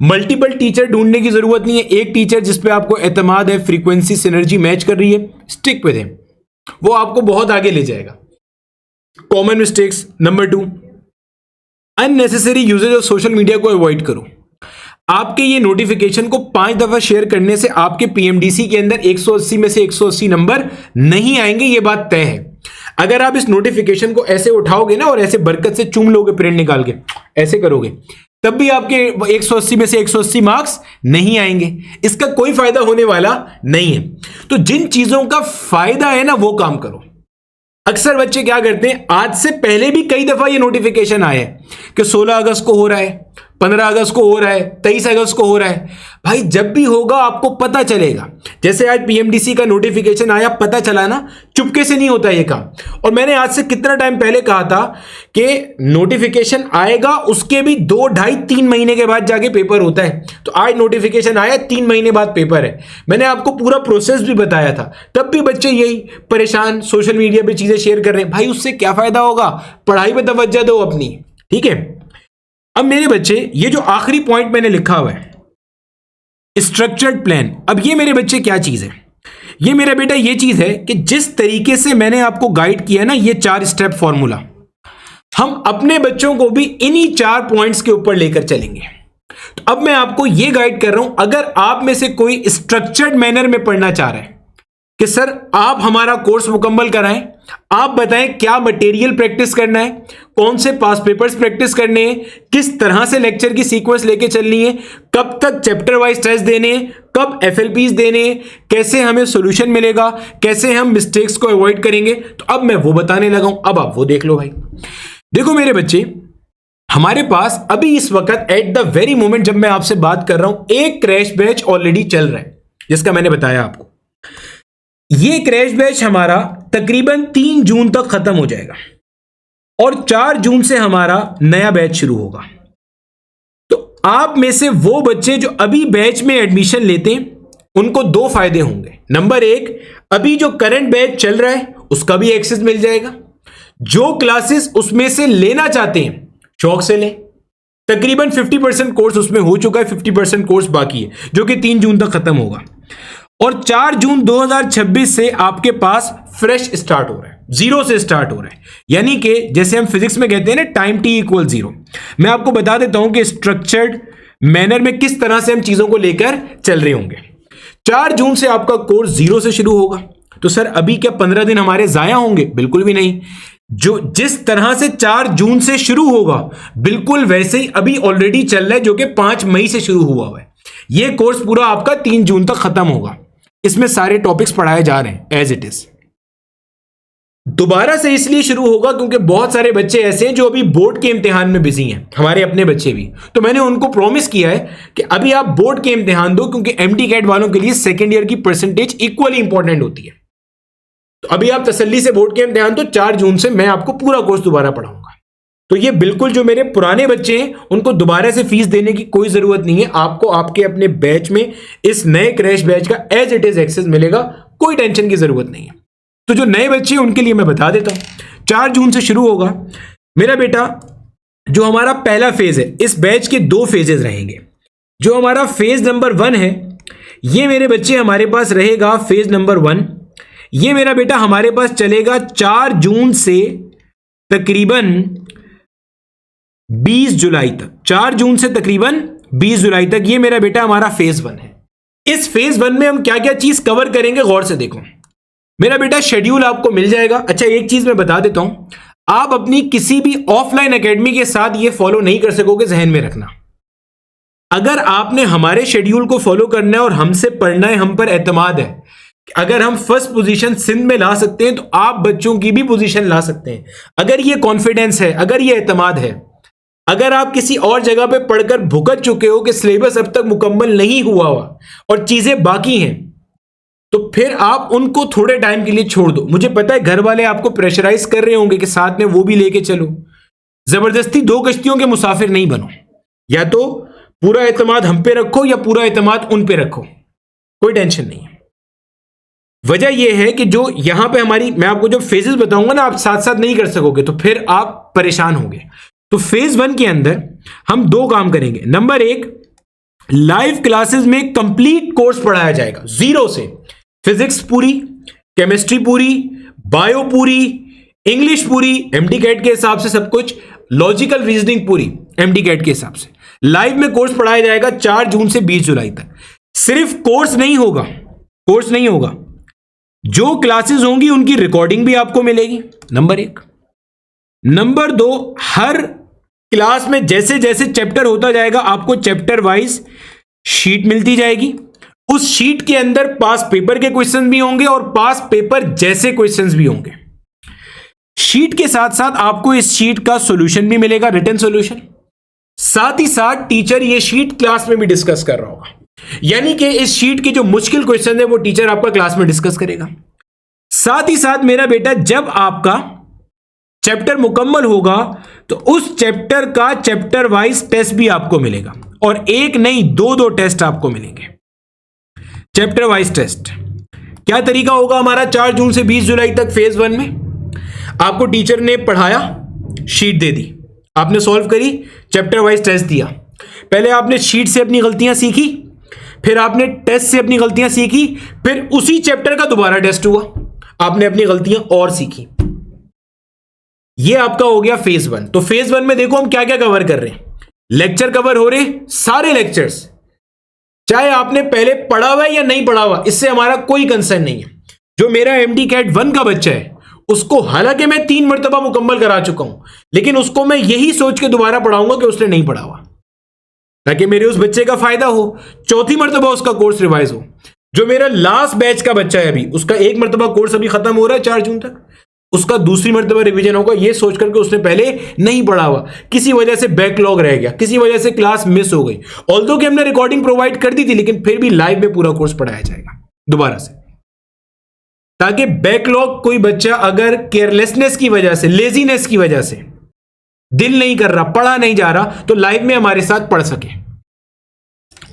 मल्टीपल टीचर ढूंढने की जरूरत नहीं है, एक टीचर जिस पे आपको एतमाद है, फ्रीक्वेंसी सिनर्जी मैच कर रही है, स्टिक विद हिम, वो आपको बहुत आगे ले जाएगा। Common mistakes number 2, unnecessary usages of social media को अवॉइड करो। आपके ये नोटिफिकेशन को 5 दफा शेयर करने से आपके पीएमडीसी के अंदर 180 में से 180 नंबर नहीं आएंगे, ये बात तय है। अगर आप इस नोटिफिकेशन को ऐसे उठाओगे ना और ऐसे बरकत से चूम लोगे, प्रिंट निकाल के ऐसे करोगे, तब भी आपके 180 में से 180 मार्क्स नहीं आएंगे। इसका कोई फायदा होने वाला नहीं है। तो जिन चीजों का फायदा है ना वो काम करो। अक्सर बच्चे क्या करते हैं, आज से पहले भी कई दफा ये नोटिफिकेशन आया है कि 16 अगस्त को हो रहा है, 15 अगस्त को हो रहा है, 23 अगस्त को हो रहा है। भाई जब भी होगा आपको पता चलेगा। जैसे आज पीएमडीसी का नोटिफिकेशन आया, पता चला ना, चुपके से नहीं होता ये काम। और मैंने आज से कितना टाइम पहले कहा था कि नोटिफिकेशन आएगा, उसके भी 2, 2.5, 3 महीने के बाद जाके पेपर होता है। तो आज नोटिफिकेशन आया, 3 महीने बाद पेपर है। मैंने आपको पूरा प्रोसेस भी बताया था, तब भी बच्चे यही परेशान सोशल मीडिया पे चीजें शेयर कर रहे हैं। भाई उससे क्या फायदा होगा, पढ़ाई पे तवज्जो दो अपनी, ठीक है। अब मेरे बच्चे ये जो आखिरी पॉइंट मैंने लिखा हुआ है, स्ट्रक्चर्ड प्लान, अब ये मेरे बच्चे क्या चीज है, ये मेरा बेटा ये चीज है कि जिस तरीके से मैंने आपको गाइड किया ना, ये 4 स्टेप फॉर्मूला, हम अपने बच्चों को भी इन्हीं 4 पॉइंट्स के ऊपर लेकर चलेंगे। तो अब मैं आपको ये गाइड कर रहा हूं, अगर आप में से कोई स्ट्रक्चर्ड मैनर में पढ़ना चाह रहे हैं कि सर आप हमारा कोर्स मुकम्मल कराएं, आप बताएं क्या मटेरियल प्रैक्टिस करना है, कौन से पास पेपर्स प्रैक्टिस करने हैं, किस तरह से लेक्चर की सीक्वेंस लेके चलनी है, कब तक चैप्टर वाइज टेस्ट देने हैं, कब एफएलपीज देने हैं, कैसे हमें सॉल्यूशन मिलेगा, कैसे हम मिस्टेक्स को अवॉइड करेंगे, तो अब मैं वो बताने लगा हूं। अब आप वो देख लो भाई। देखो मेरे बच्चे, हमारे पास अभी इस वक्त एट द वेरी मोमेंट जब मैं आपसे बात कर रहा हूं, एक क्रैश बैच ऑलरेडी चल रहा है, जिसका मैंने बताया आपको। ये क्रैश बैच हमारा तकरीबन 3 जून तक खत्म हो जाएगा और 4 जून से हमारा नया बैच शुरू होगा। तो आप में से वो बच्चे जो अभी बैच में एडमिशन लेते हैं, उनको 2 फायदे होंगे। नंबर 1, अभी जो करंट बैच चल रहा है उसका भी एक्सेस मिल जाएगा। जो क्लासेस उसमें से लेना चाहते हैं शौक से लें। तकरीबन 50% कोर्स उसमें हो चुका है, 50% कोर्स बाकी है, जो कि 3 जून तक खत्म होगा। और 4 जून 2026 से आपके पास फ्रेश स्टार्ट हो रहा है, 0 से स्टार्ट हो रहा है। यानी कि जैसे हम फिजिक्स में कहते हैं ना, टाइम t = 0। मैं आपको बता देता हूं कि स्ट्रक्चर्ड मैनर में किस तरह से हम चीजों को लेकर चल रहे होंगे। 4 जून से आपका कोर्स 0 से शुरू होगा। तो सर अभी क्या 15 दिन हमारे जाया होंगे? बिल्कुल भी नहीं। जो जिस तरह से 4 जून से शुरू होगा, बिल्कुल वैसे ही अभी ऑलरेडी चल रहा है, जो कि 5 मई से शुरू हुआ है। यह कोर्स पूरा आपका 3 जून तक खत्म होगा। इसमें सारे टॉपिक्स पढ़ाए जा रहे हैं एज इट इज। दोबारा से इसलिए शुरू होगा क्योंकि बहुत सारे बच्चे ऐसे हैं जो अभी बोर्ड के इम्तिहान में बिजी हैं, हमारे अपने बच्चे भी। तो मैंने उनको प्रॉमिस किया है कि अभी आप बोर्ड के इम्तिहान दो, क्योंकि एमडी कैट वालों के लिए सेकेंड ईयर की परसेंटेज इक्वली इंपॉर्टेंट होती है। तो अभी आप तसल्ली से बोर्ड के इम्तिहान दो, 4 जून से मैं आपको पूरा कोर्स दोबारा पढ़ाऊंगा। तो ये बिल्कुल जो मेरे पुराने बच्चे हैं उनको दोबारा से फीस देने की कोई जरूरत नहीं है। आपको आपके अपने बैच में इस नए क्रैश बैच का एज इट इज एक्सेस मिलेगा, कोई टेंशन की जरूरत नहीं है। तो जो नए बच्चे हैं उनके लिए मैं बता देता हूं, 4 जून से शुरू होगा। मेरा बेटा जो हमारा पहला फेज है, इस बैच के 2 फेजेस रहेंगे। जो हमारा फेज नंबर 1 है, ये मेरे बच्चे हमारे पास रहेगा फेज नंबर 1। ये मेरा बेटा हमारे पास चलेगा 4 जून से तकरीबन 20 जुलाई तक। 4 जून से तकरीबन 20 जुलाई तक ये मेरा बेटा हमारा फेज 1 है। इस फेज 1 में हम क्या क्या चीज कवर करेंगे, गौर से देखो मेरा बेटा। शेड्यूल आपको मिल जाएगा। अच्छा, एक चीज मैं बता देता हूं, आप अपनी किसी भी ऑफलाइन एकेडमी के साथ ये फॉलो नहीं कर सकोगे, जहन में रखना। अगर आपने हमारे शेड्यूल को फॉलो करना है और हमसे पढ़ना है, हम पर एतमाद है, अगर हम फर्स्ट पोजीशन सिंध में ला सकते हैं तो आप बच्चों की भी पोजीशन ला सकते हैं। अगर ये कॉन्फिडेंस है, अगर ये एतमाद है, अगर आप किसी और जगह पे पढ़कर भुगत चुके हो कि सिलेबस अब तक मुकम्मल नहीं हुआ और चीजें बाकी हैं, तो फिर आप उनको थोड़े टाइम के लिए छोड़ दो। मुझे पता है घर वाले आपको प्रेशराइज कर रहे होंगे कि साथ में वो भी लेके चलो। जबरदस्ती 2 कश्तियों के मुसाफिर नहीं बनो। या तो पूरा एतमाद हम पे रखो या पूरा एतमाद उन पे रखो, कोई टेंशन नहीं है। वजह यह है कि जो यहां पे हमारी, मैं आपको जो फेजेस बताऊंगा ना, आप साथ साथ नहीं कर सकोगे तो फिर आप परेशान होंगे। तो फेज 1 के अंदर हम 2 काम करेंगे। नंबर 1, लाइव क्लासेस में कंप्लीट कोर्स पढ़ाया जाएगा, 0 से। फिजिक्स पूरी, केमिस्ट्री पूरी, बायो पूरी, इंग्लिश पूरी, एमडी कैट के हिसाब से सब कुछ, लॉजिकल रीजनिंग पूरी एमडी कैट के हिसाब से। लाइव में कोर्स पढ़ाया जाएगा 4 जून से 20 जुलाई तक। सिर्फ कोर्स नहीं होगा, कोर्स नहीं होगा, जो क्लासेस होंगी उनकी रिकॉर्डिंग भी आपको मिलेगी, नंबर 1। नंबर 2, हर क्लास में जैसे जैसे चैप्टर होता जाएगा आपको चैप्टर वाइज शीट मिलती जाएगी। उस शीट के अंदर पास पेपर के क्वेश्चन भी होंगे और पास पेपर जैसे क्वेश्चंस भी होंगे। शीट के साथ साथ आपको इस शीट का सॉल्यूशन भी मिलेगा, रिटन सॉल्यूशन। साथ ही साथ टीचर ये शीट क्लास में भी डिस्कस कर रहा होगा, यानी कि इस शीट के जो मुश्किल क्वेश्चन है वो टीचर आपका क्लास में डिस्कस करेगा। साथ ही साथ मेरा बेटा जब आपका चैप्टर मुकम्मल होगा तो उस चैप्टर का चैप्टर वाइज टेस्ट भी आपको मिलेगा, और 1 नहीं 2 टेस्ट आपको मिलेंगे, चैप्टर वाइज टेस्ट। क्या तरीका होगा हमारा 4 जून से 20 जुलाई तक फेज 1 में? आपको टीचर ने पढ़ाया, शीट दे दी, आपने सॉल्व करी, चैप्टर वाइज टेस्ट दिया। पहले आपने शीट से अपनी गलतियां सीखी, फिर आपने टेस्ट से अपनी गलतियां सीखी, फिर उसी चैप्टर का दोबारा टेस्ट हुआ, आपने अपनी गलतियां और सीखी। ये आपका हो गया फेज 1। तो फेज 1 में देखो हम क्या क्या कवर कर रहे हैं। लेक्चर कवर हो रहे, सारे लेक्चर्स, चाहे आपने पहले पढ़ा हुआ है या नहीं पढ़ा हुआ, इससे हमारा कोई कंसर्न नहीं है। जो मेरा एमडी कैट 1 का बच्चा है उसको हालांकि मैं 3 मरतबा मुकम्मल करा चुका हूं, लेकिन उसको मैं यही सोच के दोबारा पढ़ाऊंगा कि उसने नहीं पढ़ा हुआ, ताकि मेरे उस बच्चे का फायदा हो, 4थी मरतबा उसका कोर्स रिवाइज हो। जो मेरा लास्ट बैच का बच्चा है अभी, उसका 1 मरतबा कोर्स अभी खत्म हो रहा है 4 जून तक, उसका दूसरी मरतबा रिवीजन होगा, ये सोच करके उसने पहले नहीं पढ़ा हुआ, किसी वजह से बैकलॉग रह गया, किसी वजह से क्लास मिस हो गई। ऑल्दो कि हमने रिकॉर्डिंग प्रोवाइड कर दी थी, लेकिन फिर भी लाइव में पूरा कोर्स पढ़ाया जाएगा दोबारा से, ताकि बैकलॉग कोई बच्चा अगर केयरलेसनेस की वजह से, लेजीनेस की वजह से दिल नहीं कर रहा, पढ़ा नहीं जा रहा, तो लाइव में हमारे साथ पढ़ सके।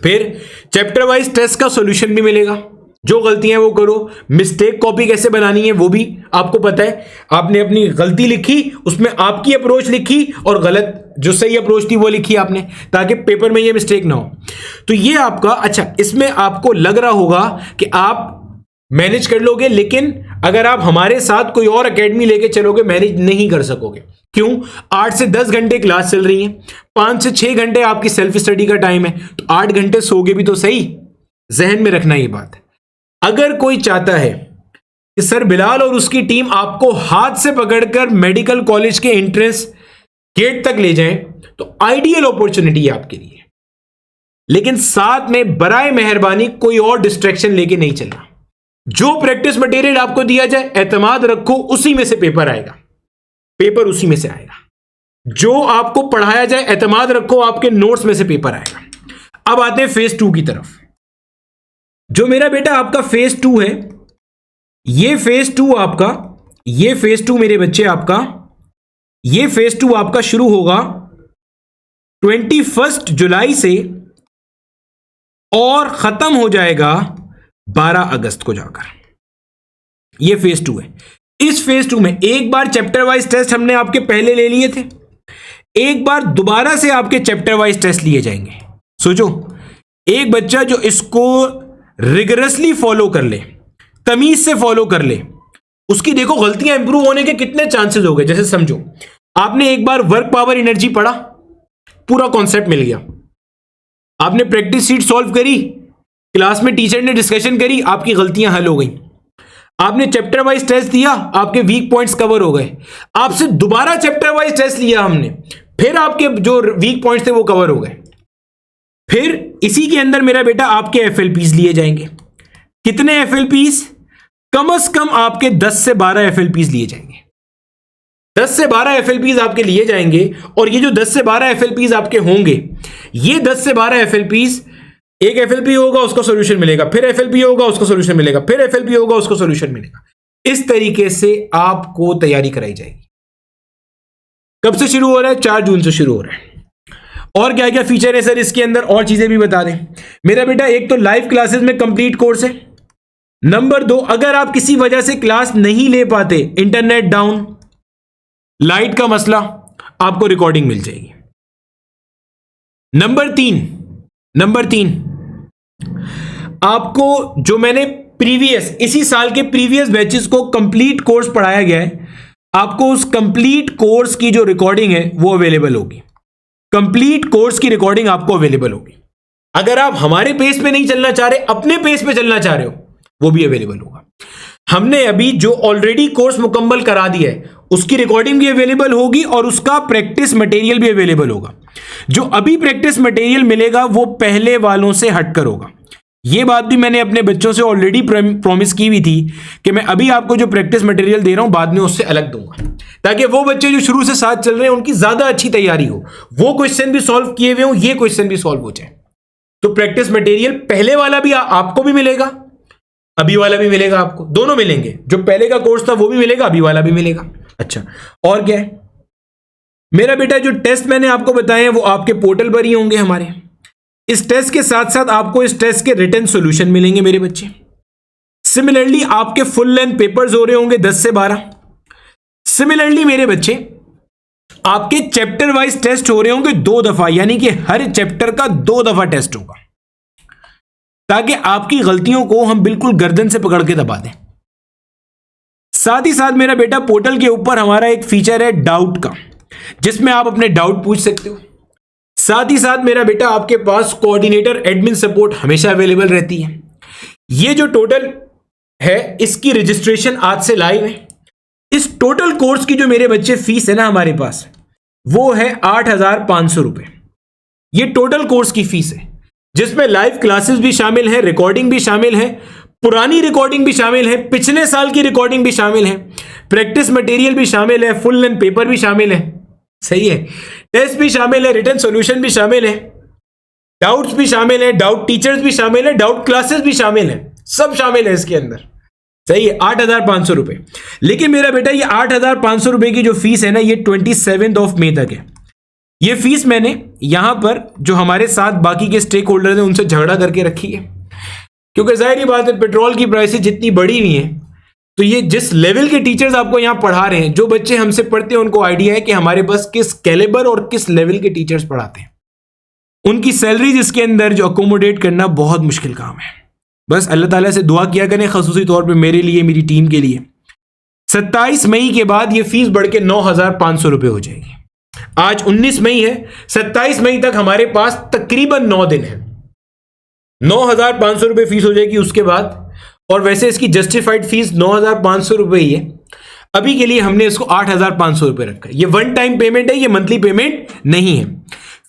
फिर चैप्टर वाइज टेस्ट का सॉल्यूशन भी मिलेगा, जो गलतियां वो करो, मिस्टेक कॉपी कैसे बनानी है वो भी आपको पता है। आपने अपनी गलती लिखी, उसमें आपकी अप्रोच लिखी और गलत जो सही अप्रोच थी वो लिखी आपने, ताकि पेपर में ये मिस्टेक ना हो। तो ये आपका, अच्छा इसमें आपको लग रहा होगा कि आप मैनेज कर लोगे, लेकिन अगर आप हमारे साथ कोई और एकेडमी लेके चलोगे मैनेज नहीं कर सकोगे। क्यों? 8 से 10 घंटे क्लास चल रही है, 5 से 6 घंटे आपकी सेल्फ स्टडी का टाइम है, तो 8 घंटे सोगे भी तो सही। जहन में रखना ये बात। अगर कोई चाहता है कि सर बिलाल और उसकी टीम आपको हाथ से पकड़कर मेडिकल कॉलेज के एंट्रेंस गेट तक ले जाएं, तो आइडियल अपॉर्चुनिटी है आपके लिए, लेकिन साथ में बराए मेहरबानी कोई और डिस्ट्रैक्शन लेके नहीं चलना। जो प्रैक्टिस मटेरियल आपको दिया जाए, एतमाद रखो उसी में से पेपर आएगा, पेपर उसी में से आएगा। जो आपको पढ़ाया जाए, एतमाद रखो आपके नोट्स में से पेपर आएगा। अब आते हैं फेज 2 की तरफ। जो मेरा बेटा आपका फेज 2 है, ये फेज 2 आपका, ये फेज 2 मेरे बच्चे आपका, ये फेज 2 आपका शुरू होगा 21 जुलाई से और खत्म हो जाएगा 12 अगस्त को जाकर। ये फेज 2 है। इस फेज 2 में एक बार चैप्टर वाइज टेस्ट हमने आपके पहले ले लिए थे, एक बार दोबारा से आपके चैप्टर वाइज टेस्ट लिए जाएंगे। सोचो, एक बच्चा जो इसको रिगरसली फॉलो कर ले, तमीज से फॉलो कर ले, उसकी देखो गलतियां इंप्रूव होने के कितने चांसेस हो गए। जैसे समझो, आपने एक बार वर्क पावर एनर्जी पढ़ा, पूरा कॉन्सेप्ट मिल गया, आपने प्रैक्टिस शीट सॉल्व करी, क्लास में टीचर ने डिस्कशन करी, आपकी गलतियां हल हो गई। आपने चैप्टर वाइज टेस्ट दिया, आपके वीक पॉइंट्स कवर हो गए। आपसे दोबारा चैप्टर वाइज टेस्ट लिया हमने, फिर आपके जो वीक पॉइंट्स थे वो कवर हो गए। फिर इसी के अंदर मेरा बेटा आपके एफएलपीज लिए जाएंगे। कितने एफएलपीज? कम से कम आपके 10 से 12 एफएलपीज लिए जाएंगे। 10 से 12 एफएलपीज आपके लिए जाएंगे। और ये जो 10 से 12 एफएलपीज आपके होंगे, ये 10 से 12 एफएलपीज, एक एफएलपी होगा उसका सॉल्यूशन मिलेगा, फिर एफएलपी होगा उसका सॉल्यूशन मिलेगा, फिर एफएलपी होगा उसका सॉल्यूशन मिलेगा। इस तरीके से आपको तैयारी कराई जाएगी। कब से शुरू हो रहा है? 4 जून से शुरू हो रहा है। और क्या क्या फीचर है सर इसके अंदर, और चीजें भी बता दें मेरा बेटा। एक तो लाइव क्लासेस में कंप्लीट कोर्स है। नंबर 2, अगर आप किसी वजह से क्लास नहीं ले पाते, इंटरनेट डाउन, लाइट का मसला, आपको रिकॉर्डिंग मिल जाएगी। नंबर तीन, आपको जो मैंने इसी साल के प्रीवियस बैचेस को कंप्लीट कोर्स पढ़ाया गया है, आपको उस कंप्लीट कोर्स की जो रिकॉर्डिंग है वो अवेलेबल होगी। कंप्लीट कोर्स की रिकॉर्डिंग आपको अवेलेबल होगी। अगर आप हमारे पेस पे नहीं चलना चाह रहे, अपने पेस पे चलना चाह रहे हो, वो भी अवेलेबल होगा। हमने अभी जो ऑलरेडी कोर्स मुकम्मल करा दिया है उसकी रिकॉर्डिंग भी अवेलेबल होगी और उसका प्रैक्टिस मटेरियल भी अवेलेबल होगा। जो अभी प्रैक्टिस मटेरियल मिलेगा वो पहले वालों से हटकर होगा। ये बात भी मैंने अपने बच्चों से ऑलरेडी प्रॉमिस की हुई थी कि मैं अभी आपको जो प्रैक्टिस मटेरियल दे रहा हूं बाद में उससे अलग दूंगा, ताकि वो बच्चे जो शुरू से साथ चल रहे हैं उनकी ज्यादा अच्छी तैयारी हो, वो क्वेश्चन भी सॉल्व किए हुए हो, ये क्वेश्चन भी सॉल्व हो जाए। तो प्रैक्टिस मटेरियल पहले वाला भी आपको भी मिलेगा, अभी वाला भी मिलेगा, आपको दोनों मिलेंगे। जो पहले का कोर्स था वो भी मिलेगा, अभी वाला भी मिलेगा। अच्छा, और क्या है मेरा बेटा, जो टेस्ट मैंने आपको बताए हैं वो आपके पोर्टल पर ही होंगे हमारे। इस टेस्ट के साथ साथ आपको इस टेस्ट के रिटन सॉल्यूशन मिलेंगे मेरे बच्चे। सिमिलरली आपके फुल लेंथ पेपर्स हो रहे होंगे 10 से 12। सिमिलरली मेरे बच्चे आपके चैप्टर वाइज टेस्ट हो रहे होंगे 2 दफा, यानी कि हर चैप्टर का 2 दफा टेस्ट होगा, ताकि आपकी गलतियों को हम बिल्कुल गर्दन से पकड़ के दबा दें। साथ ही साथ मेरा बेटा पोर्टल के ऊपर हमारा एक फीचर है डाउट का, जिसमें आप अपने डाउट पूछ सकते हो। साथ ही साथ मेरा बेटा आपके पास कोऑर्डिनेटर एडमिन सपोर्ट हमेशा अवेलेबल रहती है। ये जो टोटल है इसकी रजिस्ट्रेशन आज से लाइव है। इस टोटल कोर्स की जो मेरे बच्चे फीस है ना हमारे पास, वो है 8,500 रुपए। ये टोटल कोर्स की फीस है, जिसमें लाइव क्लासेस भी शामिल है, रिकॉर्डिंग भी शामिल है, पुरानी रिकॉर्डिंग भी शामिल है, पिछले साल की रिकॉर्डिंग भी शामिल है, प्रैक्टिस मटेरियल भी शामिल है, फुल लेंथ पेपर भी शामिल है, सही है, टेस्ट भी शामिल है, रिटन सॉल्यूशन भी शामिल है, डाउट्स भी शामिल है, डाउट टीचर्स भी शामिल है, डाउट क्लासेस भी शामिल है, सब शामिल है इसके अंदर, सही है। 8,500 रुपए। लेकिन मेरा बेटा ये 8,500 रुपए की जो फीस है ना, ये 27 मई तक है। ये फीस मैंने यहां पर जो हमारे साथ बाकी के स्टेक होल्डर हैं उनसे झगड़ा करके रखी है, क्योंकि जाहिर बात है पेट्रोल की प्राइसेस जितनी बढ़ी हुई हैं, तो ये जिस लेवल के टीचर्स आपको यहां पढ़ा रहे हैं, जो बच्चे हमसे पढ़ते हैं उनको आइडिया है कि हमारे पास किस कैलिबर और किस लेवल के टीचर्स पढ़ाते हैं। उनकी सैलरीज इसके अंदर जो अकोमोडेट करना बहुत मुश्किल काम है। बस अल्लाह ताला से दुआ किया करें, खसूसी तौर पे मेरे लिए, मेरी टीम के लिए। 27 मई के बाद ये फीस बढ़ के 9,500 रुपए हो जाएगी। आज 19 मई है, 27 मई तक हमारे पास तकरीबन 9 दिन है। 9,500 रुपए फीस हो जाएगी उसके बाद। और वैसे इसकी जस्टिफाइड फीस 9,500 रुपए ही है। अभी के लिए हमने इसको 8,500 रुपए रखा है। ये वन टाइम पेमेंट है, ये मंथली पेमेंट नहीं है।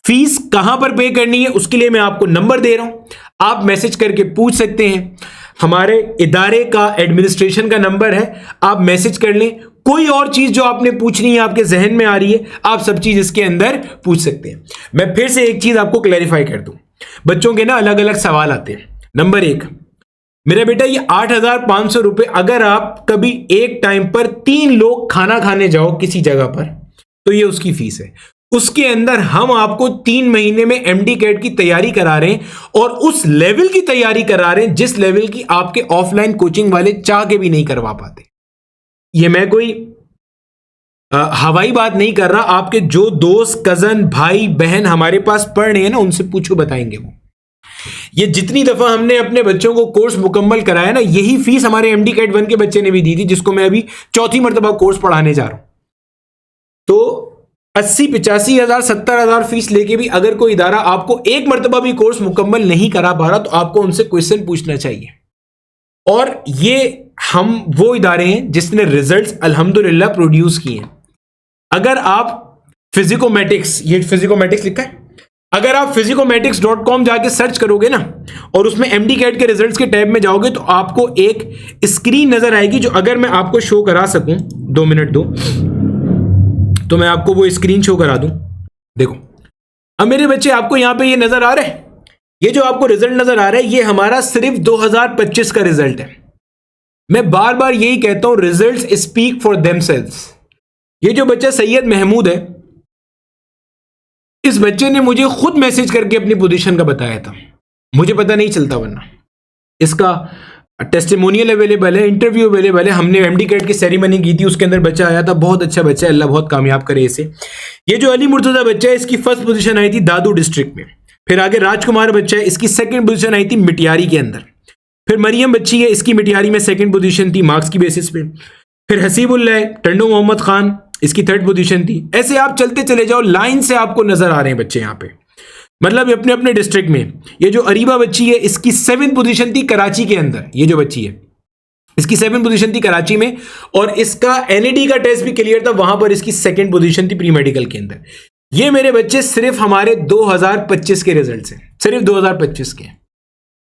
फीस कहां पर पे करनी है उसके लिए मैं आपको नंबर दे रहा हूं, आप मैसेज करके पूछ सकते हैं। हमारे इदारे का एडमिनिस्ट्रेशन का नंबर है, आप मैसेज कर लें। कोई और चीज जो आपने पूछनी है, आपके जहन में आ रही है, आप सब चीज इसके अंदर पूछ सकते हैं। मैं फिर से एक चीज आपको क्लैरिफाई कर दूं, बच्चों के ना अलग अलग सवाल आते हैं। नंबर 1, मेरा बेटा ये 8,500 रुपए अगर आप कभी एक टाइम पर 3 लोग खाना खाने जाओ किसी जगह पर, तो ये उसकी फीस है। उसके अंदर हम आपको 3 महीने में एमडी कैट की तैयारी करा रहे हैं, और उस लेवल की तैयारी करा रहे हैं जिस लेवल की आपके ऑफलाइन कोचिंग वाले चाह के भी नहीं करवा पाते। ये मैं कोई हवाई बात नहीं कर रहा, आपके जो दोस्त, कजन, भाई, बहन हमारे पास पढ़ रहे हैं ना, उनसे पूछो, बताएंगे वो। ये जितनी दफा हमने अपने बच्चों को कोर्स मुकम्मल कराया ना, यही फीस हमारे एमडी कैट 1 के बच्चे ने भी दी थी, जिसको मैं अभी चौथी मरतबा कोर्स पढ़ाने जा रहा हूं। तो 80-85 हजार 70 हजार फीस लेके भी अगर कोई इदारा आपको एक मरतबा भी कोर्स मुकम्मल नहीं करा पा रहा, तो आपको उनसे क्वेश्चन पूछना चाहिए। और ये हम वो इदारे हैं जिसने रिजल्ट्स अल्हम्दुलिल्लाह प्रोड्यूस किए हैं। अगर आप फिजिकोमेटिक्स, ये फिजिकोमेटिक्स लिखा है, अगर आप physicomatics.com जाके सर्च करोगे ना और उसमें एमडी कैट के रिजल्ट्स के टैब में जाओगे, तो आपको एक स्क्रीन नजर आएगी, जो अगर मैं आपको शो करा सकूं, 2 मिनट दो तो मैं आपको वो स्क्रीन शो करा दूं। देखो, अब मेरे बच्चे आपको यहां पे ये नजर आ रहा है, ये जो आपको रिजल्ट नजर आ रहा है, ये हमारा सिर्फ 2025 का रिजल्ट है। मैं बार बार यही कहता हूं, रिजल्ट्स स्पीक फॉर देमसेल्व्स। ये जो बच्चा सैयद महमूद है, इस बच्चे ने मुझे खुद मैसेज करके अपनी पोजीशन का बताया था, मुझे पता नहीं चलता, वरना इसका टेस्टिमोनियल अवेलेबल है, इंटरव्यू अवेलेबल है। हमने एमडी कैट की सेरेमनी की थी, उसके अंदर बच्चा आया था, बहुत अच्छा बच्चा है, अल्लाह बहुत कामयाब करे इसे। ये जो अली मुर्तजा बच्चा है, इसकी फर्स्ट पोजीशन आई थी दादू डिस्ट्रिक्ट में। फिर आगे राजकुमार बच्चा है, इसकी सेकंड पोजीशन आई थी मिटियारी के अंदर। फिर मरियम बच्ची है, इसकी मिटियारी में सेकंड पोजीशन थी मार्क्स की बेसिस पे। फिर हसीबुल्लाह है, टंडो मोहम्मद खान, इसकी थर्ड पोजीशन थी। ऐसे आप चलते चले जाओ, लाइन से आपको नजर आ रहे हैं बच्चे यहाँ पे, मतलब अपने अपने डिस्ट्रिक्ट में। ये जो अरीबा बच्ची है, इसकी 7th पोजीशन थी कराची के अंदर। ये जो बच्ची है, इसकी 7th पोजीशन थी कराची में, और इसका एनएडी का टेस्ट भी क्लियर था, वहां पर इसकी 2nd पोजीशन थी प्री मेडिकल के अंदर। ये मेरे बच्चे सिर्फ हमारे 2025 के रिजल्ट हैं, सिर्फ 2025 के।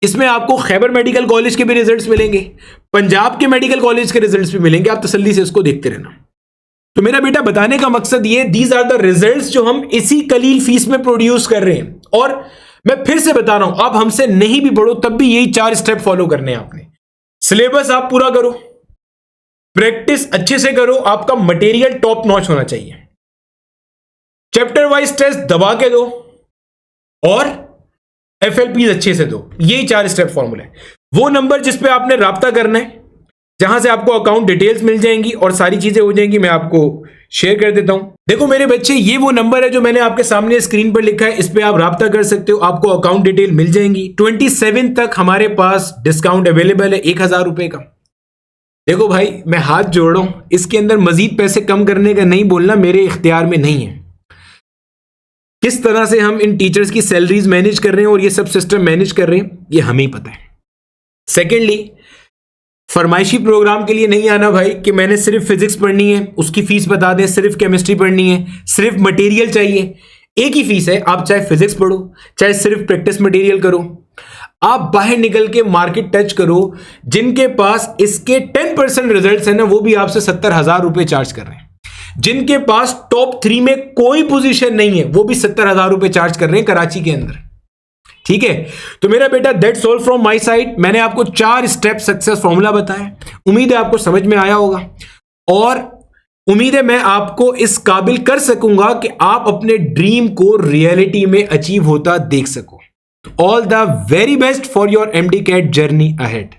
इसमें आपको खैबर मेडिकल कॉलेज के भी रिजल्ट्स मिलेंगे, पंजाब के मेडिकल कॉलेज के रिजल्ट्स भी मिलेंगे, आप तसल्ली से इसको देखते रहना। तो मेरा बेटा बताने का मकसद ये, दीज आर द रिजल्ट्स जो हम इसी कलील फीस में प्रोड्यूस कर रहे हैं। और मैं फिर से बता रहा हूं, आप हमसे नहीं भी पढ़ो तब भी यही 4 स्टेप फॉलो करने हैं आपने। सिलेबस आप पूरा करो, प्रैक्टिस अच्छे से करो, आपका मटेरियल टॉप नॉच होना चाहिए, चैप्टर वाइज टेस्ट दबा के दो, और FLPs अच्छे से दो। यही 4 स्टेप फॉर्मूला है। वो नंबर जिस पे आपने राब्ता करना है, जहां से आपको अकाउंट डिटेल्स मिल जाएंगी और सारी चीजें हो जाएंगी, मैं आपको शेयर कर देता हूं। देखो मेरे बच्चे, ये वो नंबर है जो मैंने आपके सामने स्क्रीन पर लिखा है, इस पे आप राब्ता कर सकते हो, आपको अकाउंट डिटेल मिल जाएंगी। 27 तक हमारे पास डिस्काउंट अवेलेबल है 1000 रुपए का। देखो भाई, मैं हाथ जोड़ रहा हूं, इसके अंदर मजीद पैसे कम करने का नहीं बोलना मेरे इख्तियार में नहीं है। किस तरह से हम इन टीचर्स की सैलरीज मैनेज कर रहे हैं और ये सब सिस्टम मैनेज कर रहे हैं, ये हमें ही पता है। सेकेंडली, फरमाइशी प्रोग्राम के लिए नहीं आना भाई कि मैंने सिर्फ फिजिक्स पढ़नी है, उसकी फीस बता दें, सिर्फ केमिस्ट्री पढ़नी है, सिर्फ मटेरियल चाहिए। एक ही फीस है, आप चाहे फिजिक्स पढ़ो, चाहे सिर्फ प्रैक्टिस मटेरियल करो। आप बाहर निकल के मार्केट टच करो, जिनके पास इसके 10% रिजल्ट्स है ना, वो भी आपसे 70,000 रुपए चार्ज कर रहे हैं। जिनके पास टॉप 3 में कोई पोजीशन नहीं है, वो भी 70,000 रुपए चार्ज कर रहे हैं कराची के अंदर। ठीक है, तो मेरा बेटा, that's all from my side. मैंने आपको 4 स्टेप सक्सेस फॉर्मूला बताया, उम्मीद है आपको समझ में आया होगा, और उम्मीद है मैं आपको इस काबिल कर सकूंगा कि आप अपने ड्रीम को रियलिटी में अचीव होता देख सको। All the very best for your MD CAT journey ahead.